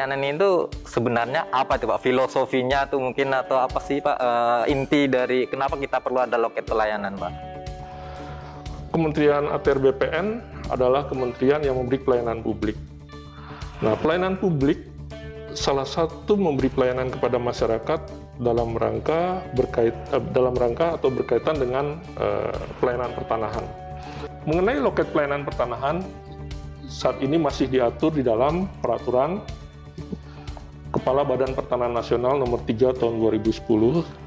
pelayanan itu sebenarnya apa tuh Pak? Filosofinya tuh mungkin atau apa sih Pak inti dari kenapa kita perlu ada loket pelayanan Pak? Kementerian ATR BPN adalah kementerian yang memberi pelayanan publik. Nah, pelayanan publik salah satu memberi pelayanan kepada masyarakat dalam rangka atau berkaitan dengan pelayanan pertanahan. Mengenai loket pelayanan pertanahan, saat ini masih diatur di dalam peraturan Kepala Badan Pertanahan Nasional nomor 3 tahun 2010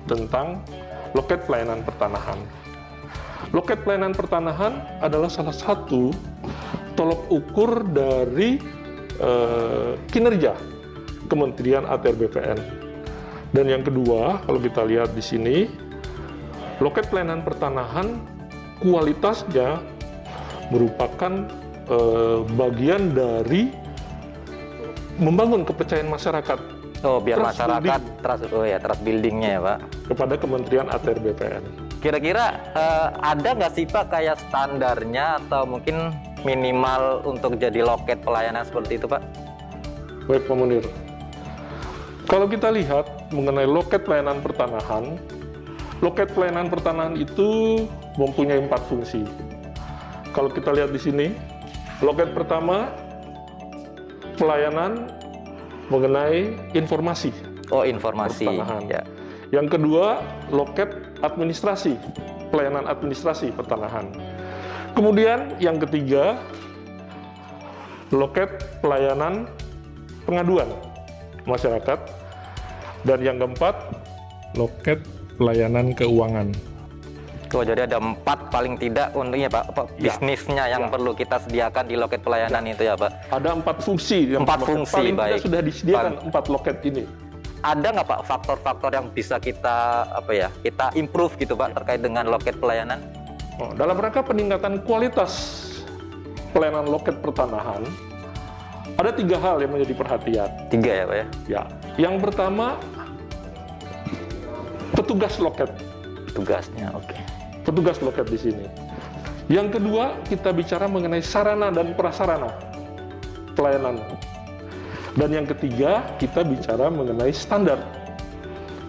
tentang loket pelayanan pertanahan. Loket pelayanan pertanahan adalah salah satu tolok ukur dari kinerja Kementerian ATR BPN. Dan yang kedua, kalau kita lihat di sini, loket pelayanan pertanahan kualitasnya merupakan bagian dari membangun kepercayaan masyarakat. Oh, biar masyarakat trust buildingnya ya Pak. Kepada Kementerian ATR BPN. Kira-kira ada nggak sih Pak kayak standarnya atau mungkin minimal untuk jadi loket pelayanan seperti itu Pak? Baik Pak Munir. Kalau kita lihat mengenai loket pelayanan pertanahan itu mempunyai 4 fungsi. Kalau kita lihat di sini, loket pertama pelayanan mengenai informasi. Oh, informasi. Pertanahan. Ya. Yang kedua, loket administrasi, pelayanan administrasi pertanahan. Kemudian yang ketiga, loket pelayanan pengaduan masyarakat. Dan yang keempat, loket pelayanan keuangan. Oh, jadi ada 4 paling tidak untungnya Pak, bisnisnya yang perlu kita sediakan di loket pelayanan itu ya Pak? Ada 4 fungsi. 4 fungsi, paling baik. tidak sudah disediakan 4 loket ini. Ada nggak Pak faktor-faktor yang bisa kita kita improve gitu Pak terkait dengan loket pelayanan? Dalam rangka peningkatan kualitas pelayanan loket pertanahan, ada 3 hal yang menjadi perhatian. 3 ya Pak ya? Ya, yang pertama petugas loket. Tugasnya, oke. Petugas loket di sini. Yang kedua, kita bicara mengenai sarana dan prasarana pelayanan. Dan yang ketiga, kita bicara mengenai standar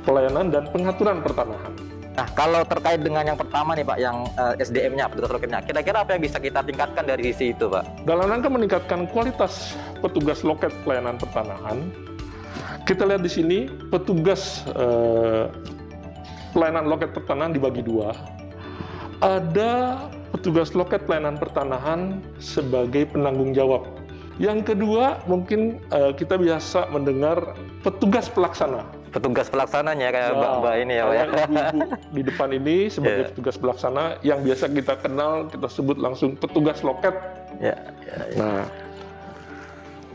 pelayanan dan pengaturan pertanahan. Nah, kalau terkait dengan yang pertama nih Pak, yang SDM-nya, petugas loketnya, kira-kira apa yang bisa kita tingkatkan dari sisi itu Pak? Dalam rangka meningkatkan kualitas petugas loket pelayanan pertanahan, kita lihat di sini petugas pelayanan loket pertanahan dibagi 2. Ada petugas loket pelayanan pertanahan sebagai penanggung jawab. Yang kedua, mungkin kita biasa mendengar petugas pelaksana. Petugas pelaksananya kayak Mbak ini ya Pak ya? Ibu-ibu di depan ini sebagai petugas pelaksana yang biasa kita kenal, kita sebut langsung petugas loket. Nah,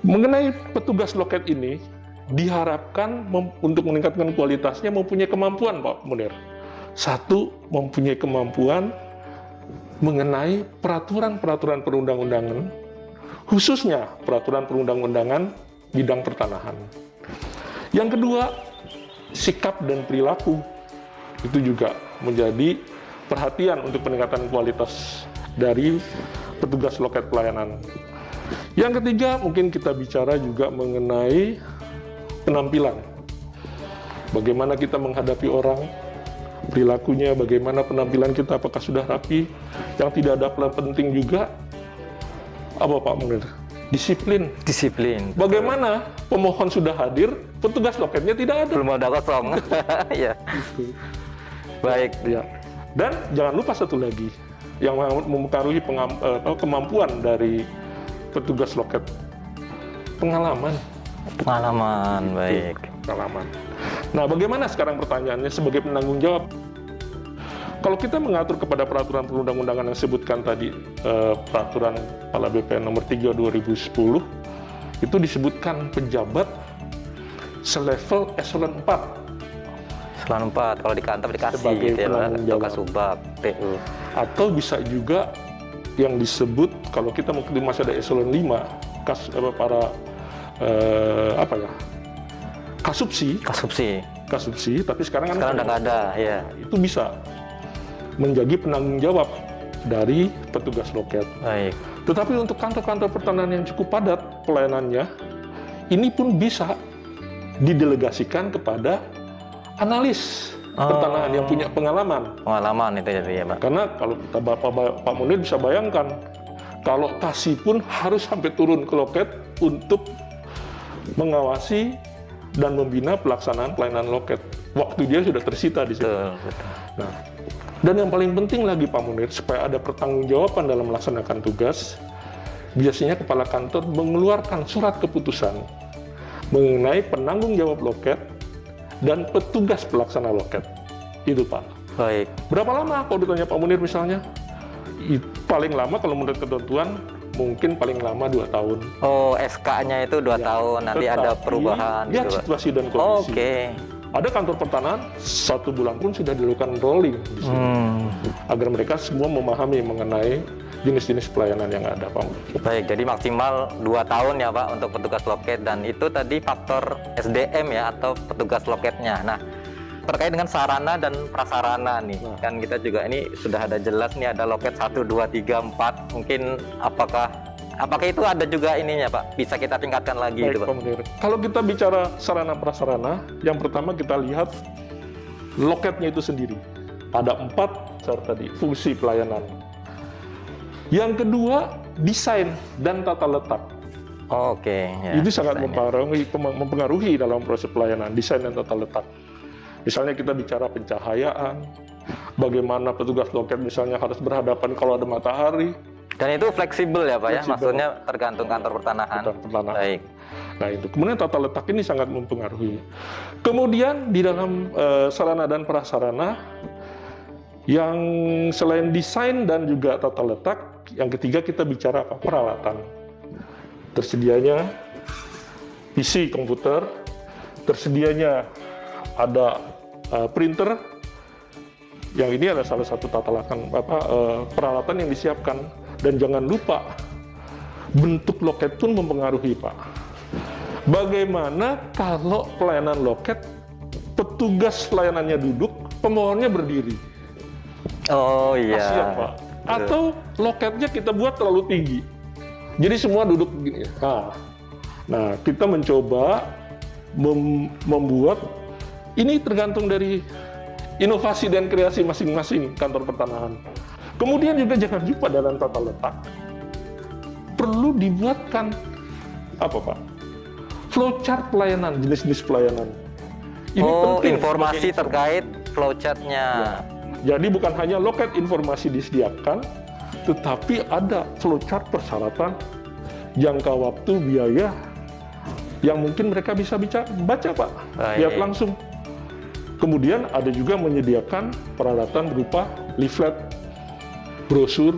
mengenai petugas loket ini, diharapkan untuk meningkatkan kualitasnya mempunyai kemampuan Pak Munir. 1, mempunyai kemampuan mengenai peraturan-peraturan perundang-undangan, khususnya peraturan perundang-undangan bidang pertanahan. Yang kedua, sikap dan perilaku. Itu juga menjadi perhatian untuk peningkatan kualitas dari petugas loket pelayanan. Yang ketiga, mungkin kita bicara juga mengenai penampilan. Bagaimana kita menghadapi orang, perilakunya, bagaimana penampilan kita, apakah sudah rapi. Yang tidak ada penting juga, apa Pak Munir? Disiplin. Disiplin. Bagaimana pemohon sudah hadir, petugas loketnya tidak ada. Belum ada kosong. Ya. Baik. Ya. Dan jangan lupa satu lagi, yang mempengaruhi kemampuan dari petugas loket, pengalaman. Pengalaman, baik. Pengalaman. Nah, bagaimana sekarang pertanyaannya sebagai penanggung jawab? Kalau kita mengatur kepada peraturan perundang-undangan yang disebutkan tadi, peraturan Kepala BPN nomor 3 2010, itu disebutkan pejabat selevel eselon 4. Eselon 4, kalau di kantor dikasih sebagai gitu ya Pak, penanggung atau jawab. kasubag, PU. Atau bisa juga yang disebut, kalau kita mungkin masih ada eselon 5, kasupsi, tapi sekarang kan udah nggak ada, ya. Itu bisa menjadi penanggung jawab dari petugas loket. Baik. Tetapi untuk kantor-kantor pertanahan yang cukup padat pelayanannya, ini pun bisa didelegasikan kepada analis pertanahan yang punya pengalaman. Pengalaman itu jadi ya Pak. Karena kalau kita Pak Munir bisa bayangkan, kalau kasih pun harus sampai turun ke loket untuk mengawasi dan membina pelaksanaan pelayanan loket. Waktu dia sudah tersita di situ. Betul. Nah, dan yang paling penting lagi Pak Munir, supaya ada pertanggungjawaban dalam melaksanakan tugas, biasanya kepala kantor mengeluarkan surat keputusan mengenai penanggung jawab loket dan petugas pelaksana loket. Itu Pak. Baik. Berapa lama kalau ditanya Pak Munir misalnya? Paling lama kalau menurut ketentuan mungkin paling lama 2 tahun. Oh, SK-nya itu 2 tahun, nanti ada perubahan lihat gitu, situasi dan kondisi. Oke. Ada kantor pertanahan 1 bulan pun sudah dilakukan rolling di sini. Agar mereka semua memahami mengenai jenis-jenis pelayanan yang ada, Pak. Baik, jadi maksimal 2 tahun ya Pak untuk petugas loket, dan itu tadi faktor SDM ya atau petugas loketnya. Nah, terkait dengan sarana dan prasarana nih, kan kita juga ini sudah ada jelas nih, ada loket 1, 2, 3, 4. Mungkin apakah itu ada juga ininya Pak? Bisa kita tingkatkan lagi. Baik, itu Pak. Pak Munir. Kalau kita bicara sarana prasarana, yang pertama kita lihat loketnya itu sendiri. Ada 4 tadi fungsi pelayanan. Yang kedua, desain dan tata letak. Oke. Ya, itu sangat mempengaruhi dalam proses pelayanan, desain dan tata letak. Misalnya kita bicara pencahayaan, bagaimana petugas loket misalnya harus berhadapan kalau ada matahari. Dan itu fleksibel ya Pak ya, maksudnya tergantung kantor pertanahan. Baik. Nah itu, kemudian tata letak ini sangat mempengaruhi. Kemudian di dalam sarana dan prasarana, yang selain desain dan juga tata letak, yang ketiga kita bicara apa? Peralatan. Tersedianya PC komputer, tersedianya ada printer, yang ini adalah salah satu peralatan yang disiapkan. Dan jangan lupa, bentuk loket pun mempengaruhi Pak. Bagaimana kalau pelayanan loket, petugas pelayanannya duduk, pemohonnya berdiri? Oh iya. Kasian Pak. Atau loketnya kita buat terlalu tinggi, jadi semua duduk begini. Nah kita mencoba membuat, ini tergantung dari inovasi dan kreasi masing-masing kantor pertanahan. Kemudian juga jangan lupa dalam tata letak perlu dibuatkan apa Pak? Flowchart pelayanan, jenis-jenis pelayanan. Ini penting, informasi terkait flowchartnya. Ya. Jadi bukan hanya loket informasi disediakan, tetapi ada flowchart persyaratan, jangka waktu, biaya yang mungkin mereka bisa baca Pak, lihat langsung. Kemudian ada juga menyediakan peralatan berupa leaflet, brosur.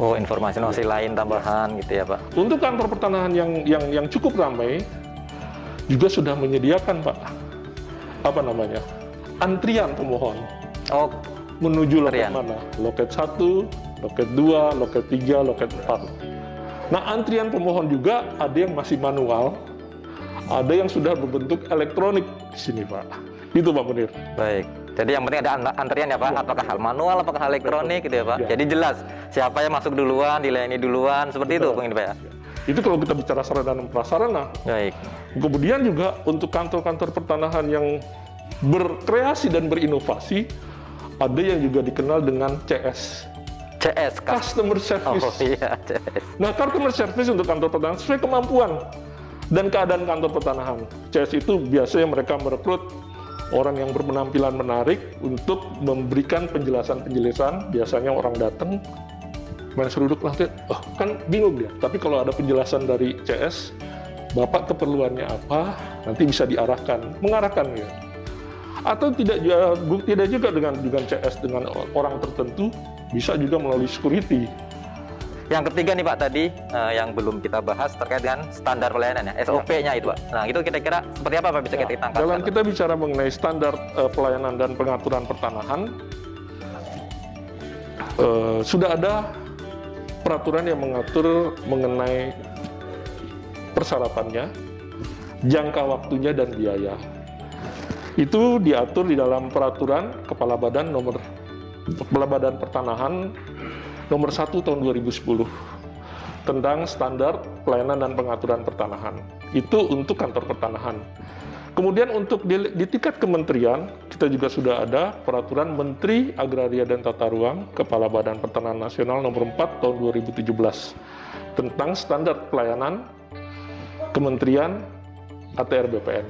Oh, informasi lain tambahan gitu ya Pak. Untuk kantor pertanahan yang cukup ramai juga sudah menyediakan Pak, antrian pemohon. Oh, menuju loket mana? Loket 1, loket 2, loket 3, loket 4. Nah, antrian pemohon juga ada yang masih manual, ada yang sudah berbentuk elektronik di sini Pak. Itu Pak Munir. Baik. Jadi yang penting ada antrian ya Pak, apakah hal manual, apakah hal elektronik gitu ya Pak. Jadi jelas siapa yang masuk duluan, dilayani duluan, seperti itu Pak ya. Itu kalau kita bicara sarana dan prasarana. Baik. Kemudian juga untuk kantor-kantor pertanahan yang berkreasi dan berinovasi, ada yang juga dikenal dengan CS. CS, Customer Service. Oh iya, CS. Nah, Customer Service untuk kantor pertanahan sesuai kemampuan dan keadaan kantor pertanahan. CS itu biasanya mereka merekrut orang yang berpenampilan menarik untuk memberikan penjelasan-penjelasan. Biasanya orang datang, main seruduk lah, kan bingung dia. Tapi kalau ada penjelasan dari CS, Bapak keperluannya apa, nanti bisa mengarahkan ya. Atau tidak juga dengan CS dengan orang tertentu, bisa juga melalui security. Yang ketiga nih Pak tadi, yang belum kita bahas terkait dengan standar pelayanan ya, SOP-nya itu Pak. Nah itu kira-kira seperti apa Pak bisa kita tangkap? Dalam kita bicara mengenai standar pelayanan dan pengaturan pertanahan, sudah ada peraturan yang mengatur mengenai persyaratannya, jangka waktunya dan biaya. Itu diatur di dalam peraturan Kepala Badan Pertanahan nomor 1 tahun 2010. tentang standar pelayanan dan pengaturan pertanahan. Itu untuk kantor pertanahan. Kemudian untuk di tingkat kementerian, kita juga sudah ada peraturan Menteri Agraria dan Tata Ruang, Kepala Badan Pertanahan Nasional nomor 4 tahun 2017 tentang standar pelayanan Kementerian ATR BPN.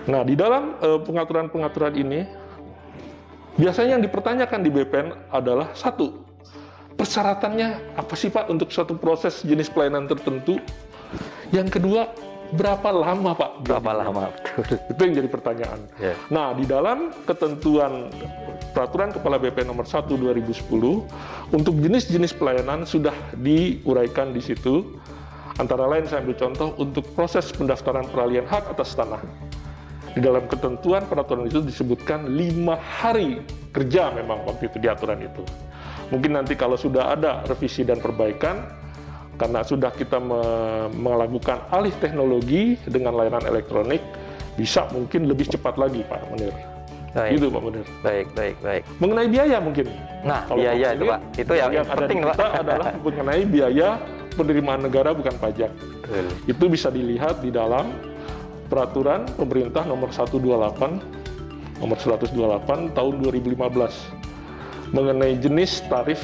Nah, di dalam pengaturan-pengaturan ini, biasanya yang dipertanyakan di BPN adalah satu, persyaratannya apa sih Pak untuk suatu proses jenis pelayanan tertentu? Yang kedua, berapa lama Pak? Berapa lama? Betul. Itu yang jadi pertanyaan. Yeah. Nah, di dalam ketentuan Peraturan Kepala BPN nomor 1 2010, untuk jenis-jenis pelayanan sudah diuraikan di situ. Antara lain saya ambil contoh untuk proses pendaftaran peralihan hak atas tanah. Di dalam ketentuan peraturan itu disebutkan 5 hari kerja memang waktu itu di aturan itu. Mungkin nanti kalau sudah ada revisi dan perbaikan, karena sudah kita melakukan alih teknologi dengan layanan elektronik, bisa mungkin lebih cepat lagi Pak Munir. Baik. Gitu Pak Munir. Baik. Mengenai biaya mungkin. Nah, kalau biaya itu Pak, itu yang penting Pak. Adalah mengenai biaya penerimaan negara bukan pajak. Betul. Itu bisa dilihat di dalam Peraturan Pemerintah nomor 128 tahun 2015 mengenai jenis tarif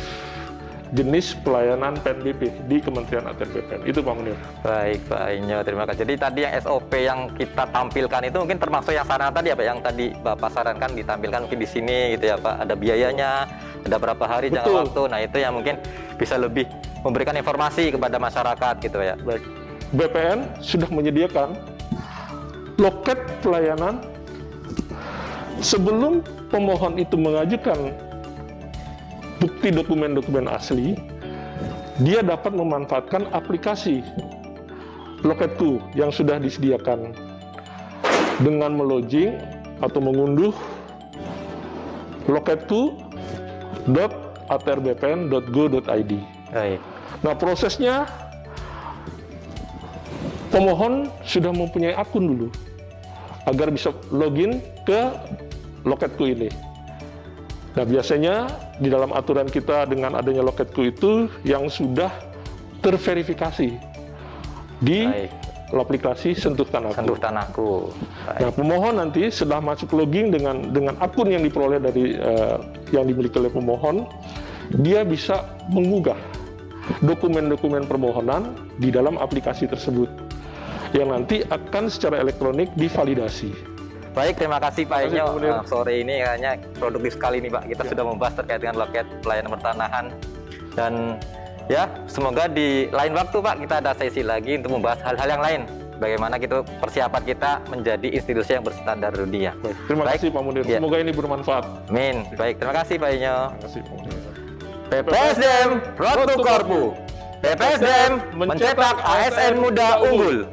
jenis pelayanan PNBP di Kementerian ATR BPN. Itu Pak Munir. Baik Pak Ainyo, terima kasih. Jadi tadi yang SOP yang kita tampilkan itu mungkin termasuk yang saran tadi ya Pak, yang tadi Bapak sarankan ditampilkan mungkin di sini gitu ya Pak. Ada biayanya, ada berapa hari jangka waktu. Nah, itu yang mungkin bisa lebih memberikan informasi kepada masyarakat gitu ya. Baik. BPN sudah menyediakan loket pelayanan sebelum pemohon itu mengajukan bukti dokumen-dokumen asli, dia dapat memanfaatkan aplikasi Loketku yang sudah disediakan dengan melogin atau mengunduh loketku.atrbpn.go.id. Nah, prosesnya pemohon sudah mempunyai akun dulu agar bisa login ke Loketku ini. Nah, biasanya di dalam aturan kita dengan adanya Loketku itu yang sudah terverifikasi di aplikasi Sentuh Tanahku. Nah, pemohon nanti setelah masuk login dengan akun yang diperoleh dari yang dimiliki oleh pemohon, dia bisa mengunggah dokumen-dokumen permohonan di dalam aplikasi tersebut yang nanti akan secara elektronik divalidasi. Baik, terima kasih Pak Ainyo. Sore ini kayaknya produktif sekali nih Pak. Kita sudah membahas terkait dengan loket pelayanan pertanahan. Dan ya, semoga di lain waktu Pak kita ada sesi lagi untuk membahas hal-hal yang lain. Bagaimana gitu persiapan kita menjadi institusi yang berstandar dunia. Terima kasih Pak Munir. Ya. Semoga ini bermanfaat. Amin. Baik, terima kasih Pak Ainyo. Terima kasih Pak Munir. PPSDM Road to Korpu. PPSDM mencetak ASN muda unggul.